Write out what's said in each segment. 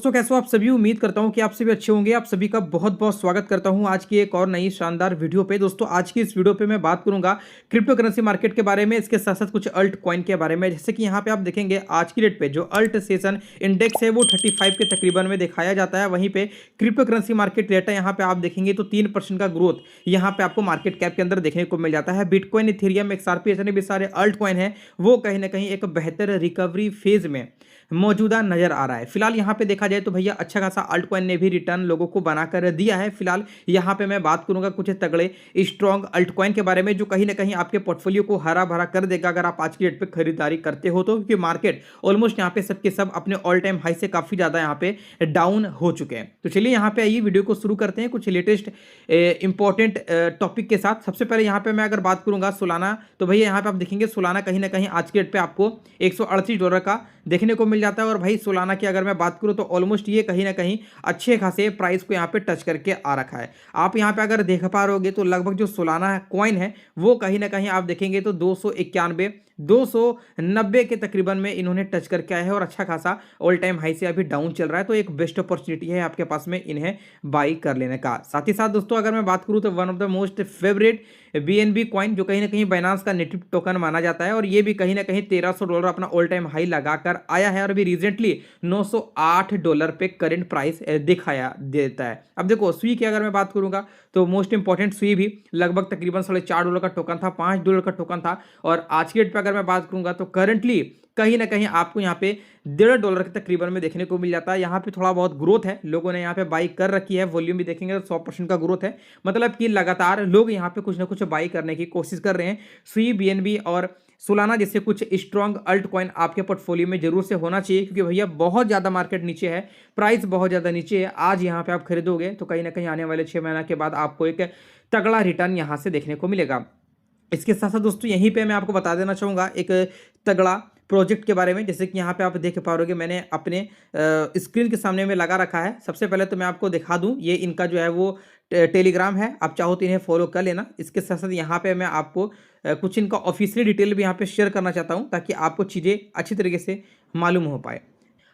दोस्तों कैसे हो आप सभी। उम्मीद करता हूं कि आप सभी अच्छे होंगे। आप सभी का बहुत बहुत स्वागत करता हूं आज की एक और नई शानदार वीडियो पे। दोस्तों आज की इस वीडियो पे मैं बात करूंगा क्रिप्टो करेंसी मार्केट के बारे में, इसके साथ साथ कुछ अल्ट कॉइन के बारे में। जैसे कि यहाँ पे आप देखेंगे आज की डेट पे जो अल्ट सेशन इंडेक्स है वो 35 के तकरीबन में दिखाया जाता है। वहीं पे क्रिप्टो करेंसी मार्केट डेटा यहाँ पे आप देखेंगे तो 3% का ग्रोथ यहाँ पे आपको मार्केट कैप के अंदर देखने को मिल जाता है। बिटकॉइन, इथेरियम, एक्सआरपी जितने भी सारे अल्ट कॉइन है वो कहीं ना कहीं एक बेहतर रिकवरी फेज में मौजूदा नजर आ रहा है। फिलहाल यहाँ पे देखा जाए तो भैया अच्छा खासा अल्ट कॉइन ने भी रिटर्न लोगों को बनाकर दिया है। फिलहाल यहाँ पे मैं बात करूंगा कुछ तगड़े स्ट्रॉन्ग अल्ट कॉइन के बारे में जो कहीं ना कहीं आपके पोर्टफोलियो को हरा भरा कर देगा अगर आप आज की डेट पे खरीदारी करते हो तो, क्योंकि मार्केट ऑलमोस्ट यहाँ पे सबके सब अपने ऑल टाइम हाई से काफी ज्यादा यहाँ पे डाउन हो चुके हैं। तो चलिए यहाँ पे आइए वीडियो को शुरू करते हैं कुछ लेटेस्ट इंपॉर्टेंट टॉपिक के साथ। सबसे पहले यहाँ पे मैं अगर बात करूंगा सोलाना, तो भैया यहाँ पे आप देखेंगे सोलाना कहीं ना कहीं आज के डेट पे आपको $138 का देखने को मिल जाता है। और भाई सोलाना की अगर मैं बात करूं तो ऑलमोस्ट ये कहीं ना कहीं अच्छे खासे प्राइस को यहाँ पे टच करके आ रखा है। आप यहाँ पे अगर देख पा रहोगे तो लगभग जो सोलाना कॉइन है वो कहीं ना कहीं आप देखेंगे तो 290 के तकरीबन में इन्होंने टच करके आया है और अच्छा खासा ऑल टाइम हाई से अभी डाउन चल रहा है। तो एक बेस्ट अपॉर्चुनिटी है आपके पास में इन्हें बाई कर लेने का। साथ ही साथ दोस्तों अगर मैं बात करूं तो one of the most favourite BNB coin जो कहीं ना कहीं बाइनांस का नेटिव टोकन माना जाता है और ये भी कहीं ना कहीं $1300 अपना ऑल टाइम हाई लगाकर आया है और अभी रिसेंटली $908 पे करंट प्राइस दिखाया देता है। अब देखो सुई की अगर मैं बात करूंगा तो मोस्ट इंपॉर्टेंट सुई भी लगभग तकरीबन $4.5 का टोकन था, $5 का टोकन था। और आज की डेट पे अगर मैं बात करूंगा तो करंटली कहीं ना कहीं आपको यहाँ पे $1.5 के तकरीबन में देखने को मिल जाता है। यहाँ पे थोड़ा बहुत ग्रोथ है, लोगों ने यहाँ पे बाई कर रखी है। वॉल्यूम भी देखेंगे तो 100% का ग्रोथ है, मतलब कि लगातार लोग यहाँ पे कुछ ना कुछ बाई करने की कोशिश कर रहे हैं। सुई, BNB और सोलाना जैसे कुछ स्ट्रॉन्ग अल्ट कॉइन आपके पोर्टफोलियो में जरूर से होना चाहिए, क्योंकि भैया बहुत ज़्यादा मार्केट नीचे है, प्राइस बहुत ज़्यादा नीचे है। आज यहाँ पे आप खरीदोगे तो कहीं ना कहीं आने वाले 6 महीने के बाद आपको एक तगड़ा रिटर्न यहाँ से देखने को मिलेगा। इसके साथ साथ दोस्तों यहीं पे मैं आपको बता देना चाहूँगा एक तगड़ा प्रोजेक्ट के बारे में। जैसे कि यहाँ पे आप देख पाओगे मैंने अपने स्क्रीन के सामने में लगा रखा है। सबसे पहले तो मैं आपको दिखा दूँ, ये इनका जो है वो टेलीग्राम है, आप चाहो तो इन्हें फॉलो कर लेना। इसके साथ साथ यहाँ पे मैं आपको कुछ इनका ऑफिशियल डिटेल भी यहाँ पे शेयर करना चाहता हूँ ताकि आपको चीज़ें अच्छी तरीके से मालूम हो पाए।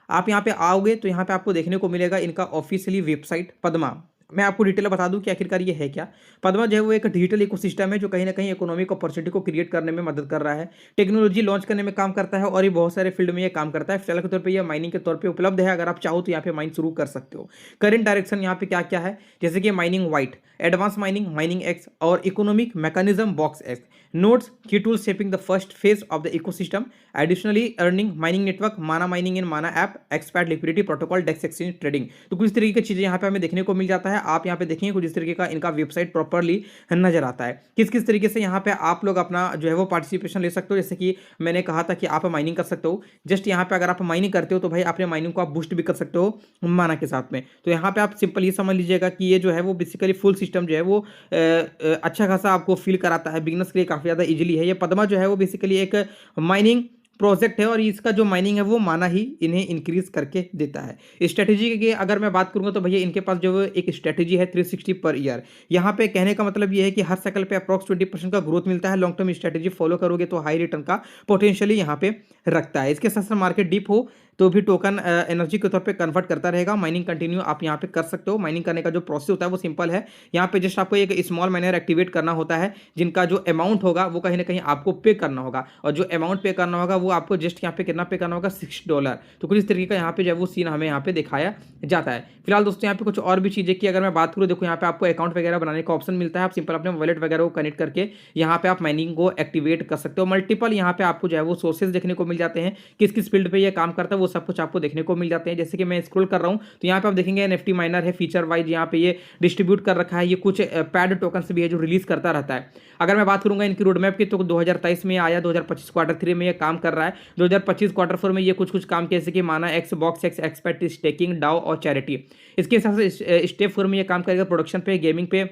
आप यहाँ पे आओगे तो यहाँ पे आपको देखने को मिलेगा इनका ऑफिशियली वेबसाइट पद्मा। मैं आपको डिटेल बता दूं कि आखिरकार ये है क्या। पद्मा जो है वो एक डिजिटल इकोसिस्टम है जो कहीं ना कहीं इकोनॉमिक अपॉर्चुनिटी को क्रिएट करने में मदद कर रहा है, टेक्नोलॉजी लॉन्च करने में काम करता है और ये बहुत सारे फील्ड में ये काम करता है। फिलहाल के तौर पे ये माइनिंग के तौर पे उपलब्ध है, अगर आप चाहो तो यहाँ पे माइन शुरू कर सकते हो। करंट डायरेक्शन यहाँ पे क्या क्या है, जैसे कि mining white, advance mining, mining x और economic mechanism box x, nodes की tool shaping the first phase of the ecosystem, additionally earning mining network, Mana mining in Mana app, expert liquidity protocol, dex exchange trading. तो कुछ तरीके की चीजें यहाँ पे हमें देखने को मिल जाता है। आप यहाँ पे देखेंगे कुछ इस तरीके का इनका वेबसाइट प्रॉपर्ली नजर आता है, किस किस तरीके से यहाँ पे आप लोग अपना जो है वो पार्टिसिपेशन ले सकते हो। जैसे कि मैंने कहा था कि आप माइनिंग कर सकते हो, जस्ट यहाँ पे अगर आप माइनिंग करते हो तो भाई अपने माइनिंग को आप बूस्ट भी कर सकते हो माना के साथ में। तो यहाँ पे आप सिंपल ये समझ लीजिएगा कि ये जो है वो बेसिकली फुल सिस्टम जो है वो अच्छा खासा आपको फील कराता है, बिगनर्स के लिए काफी ज्यादा इजीली है। ये पद्मा जो है वो बेसिकली एक माइनिंग प्रोजेक्ट है और इसका जो माइनिंग है वो माना ही इन्हें इंक्रीज करके देता है। स्ट्रेटेजी की अगर मैं बात करूंगा तो भैया इनके पास जो एक स्ट्रेटेजी है 360 पर ईयर। यहाँ पे कहने का मतलब ये है कि हर साइकिल पे अप्रॉक्स 20% का ग्रोथ मिलता है। लॉन्ग टर्म स्ट्रेटेजी फॉलो करोगे तो हाई रिटर्न का पोटेंशियली यहाँ पे रखता है। इसके साथ साथ मार्केट डीप हो तो भी टोकन एनर्जी के तौर पे कन्वर्ट करता रहेगा। माइनिंग कंटिन्यू आप यहाँ पे कर सकते हो। माइनिंग करने का जो प्रोसेस होता है वो सिंपल है, यहाँ पे जस्ट आपको एक स्मॉल माइनर एक्टिवेट करना होता है, जिनका जो अमाउंट होगा वो कहीं ना कहीं आपको पे करना होगा और जो अमाउंट पे करना होगा वो आपको जस्ट यहाँ पे कितना पे करना होगा, $6। तो कुछ इस तरीके का यहाँ पे जो है वो सीन हमें यहाँ पे दिखाया जाता है। फिलहाल दोस्तों यहाँ पे कुछ और भी चीजें की अगर मैं बात करूँ, देखो यहाँ पे आपको अकाउंट वगैरह बनाने का ऑप्शन मिलता है। आप सिंपल अपने वॉलेट वगैरह को कनेक्ट करके यहाँ पे आप माइनिंग को एक्टिवेट कर सकते हो। मल्टीपल यहाँ पे आपको जो है वो सोर्सेज देखने को मिल जाते हैं, किस किस फील्ड पे ये काम करता है वो सब कुछ आपको देखने को मिल जाते हैं। जैसे कि मैं स्क्रॉल कर रहा हूं तो यहाँ पे आप देखेंगे एनएफटी माइनर है, फीचर वाइज यहाँ पे ये डिस्ट्रीब्यूट कर रखा है। ये कुछ पैड टोकन भी है जो रिलीज करता रहता है। अगर मैं बात करूंगा इनकी रोडमैप की तो 2023 में आया, 2025 क्वार्टर 3 में ये काम कर रहा है, 2025 क्वार्टर 4 में ये कुछ कुछ काम जैसे कि माना X, box X, expert staking, DAO और चैरिटी। इसके साथ स्टेप 4 में ये काम करेगा प्रोडक्शन पे, गेमिंग पे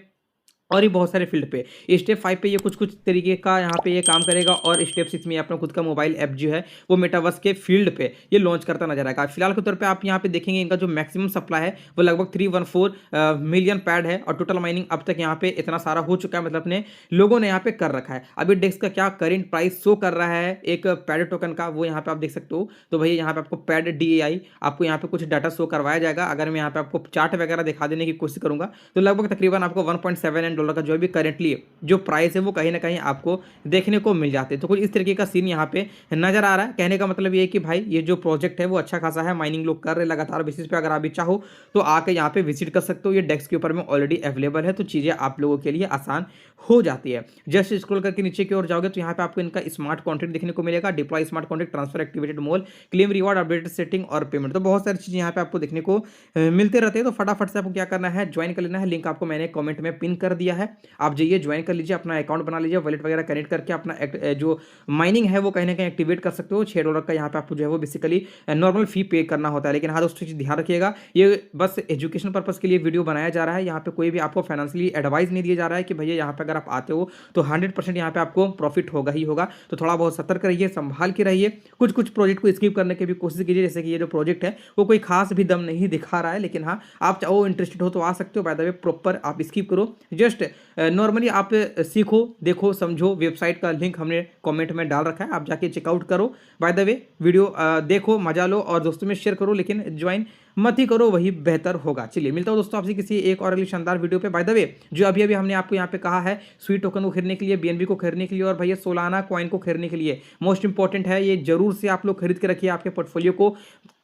और ये बहुत सारे फील्ड पे स्टेप 5 पे ये कुछ-कुछ तरीके का यहाँ पे ये काम करेगा और स्टेप 6 में ये अपना खुद का मोबाइल ऐप जो है वो मेटावर्स के फील्ड पे ये लॉन्च करता नज़र आएगा। फिलहाल के तौर पे आप यहाँ पे देखेंगे इनका जो मैक्सिमम सप्लाई है वो लगभग 314 मिलियन पैड है और टोटल माइनिंग अब तक यहाँ पे इतना सारा हो चुका है, मतलब अपने लोगों ने यहाँ पे कर रखा है। अभी डेक्स का क्या करंट प्राइस शो कर रहा है एक पैड टोकन का, वो यहाँ पे आप देख सकते हो। तो भैया यहाँ पे आपको पैड DAI आपको यहाँ पे कुछ डाटा शो करवाया जाएगा। अगर मैं यहाँ पे आपको चार्ट वगैरह दिखा देने की कोशिश करूँगा तो लगभग तकरीबन आपको $1.79 का जो भी करेंटली जो प्राइस है वो कहीं ना कहीं आपको देखने को मिल जाते हैं। तो कुछ इस तरीके का सीन यहाँ पे नजर आ रहा है। कहने का मतलब ये है कि भाई ये जो प्रोजेक्ट है वो अच्छा खासा है, माइनिंग लोग कर रहे हैं लगातार बेसिस पे। अगर आप भी चाहो तो आके यहाँ पे विजिट कर सकते हो, ये डेस्क के ऊपर में ऑलरेडी अवेलेबल है, तो चीज़ें आप लोगों के लिए आसान हो जाती है। जस्ट स्क्रॉल करके नीचे की ओर जाओगे तो यहाँ पे आपको इनका स्मार्ट कॉन्ट्रैक्ट देखने को मिलेगा, deploy smart contract, transfer activated मोल, क्लेम रिवॉर्ड, अपडेटेड सेटिंग और पेमेंट। तो बहुत सारी चीज़ें यहाँ पे आपको देखने को मिलते रहते हैं। तो फटाफट से आपको क्या करना है, ज्वाइन कर लेना है। लिंक आपको मैंने कमेंट में पिन कर दिया है, आप जाइए ज्वाइन कर लीजिए, अपना अकाउंट बना लीजिए, वॉलेट वगैरह कनेक्ट करके अपना जो माइनिंग है वो कहीं ना कहीं एक्टिवेट कर सकते हो। $6 का यहाँ पे आपको जो है वो बेसिकली नॉर्मल फी पे करना होता है। लेकिन हाँ दोस्तों चीज़ ध्यान रखिएगा, ये बस एजुकेशन पर्पज़ के लिए वीडियो बनाया जा रहा है। यहाँ पे कोई भी आपको फाइनेंशियली एडवाइस नहीं दिया जा रहा है कि भैया यहाँ पे अगर आप आते हो तो 100% यहाँ पे आपको प्रॉफिट होगा ही होगा। तो थोड़ा बहुत सतर्क रहिए, संभाल के रहिए, कुछ प्रोजेक्ट को स्किप करने की भी कोशिश कीजिए। जैसे कि ये जो प्रोजेक्ट है वो कोई खास भी दम नहीं दिखा रहा है, लेकिन हाँ आप चाहो इंटरेस्टेड हो तो आ सकते हो। बाय द वे प्रॉपर आप स्किप करो, जस्ट नॉर्मली आप सीखो, देखो, समझो। वेबसाइट का लिंक हमने कमेंट में डाल रखा है, आप जाके चेकआउट करो। बाय द वे वीडियो देखो, मजा लो और दोस्तों में शेयर करो, लेकिन ज्वाइन मत ही करो, वही बेहतर होगा। चलिए मिलता हूँ दोस्तों आपसे किसी एक और अगली शानदार वीडियो पे। बाय द वे जो अभी अभी हमने आपको यहाँ पे कहा है स्वीट टोकन को खरीदने के लिए, BNB को खरीदने के लिए और भैया सोलाना कॉइन को खरीदने के लिए, मोस्ट इंपॉर्टेंट है ये जरूर से आप लोग खरीद के रखिए। आपके पोर्टफोलियो को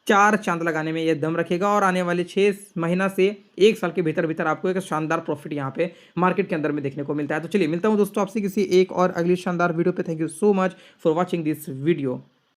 4 चांद लगाने में ये दम रखेगा और आने वाले 6 महीना से 1 साल के भीतर भीतर आपको एक शानदार प्रॉफिट यहाँ पे मार्केट के अंदर में देखने को मिलता है। तो चलिए मिलता हूँ दोस्तों आपसे किसी एक और अगली शानदार वीडियो पे। Thank you so much for watching this video.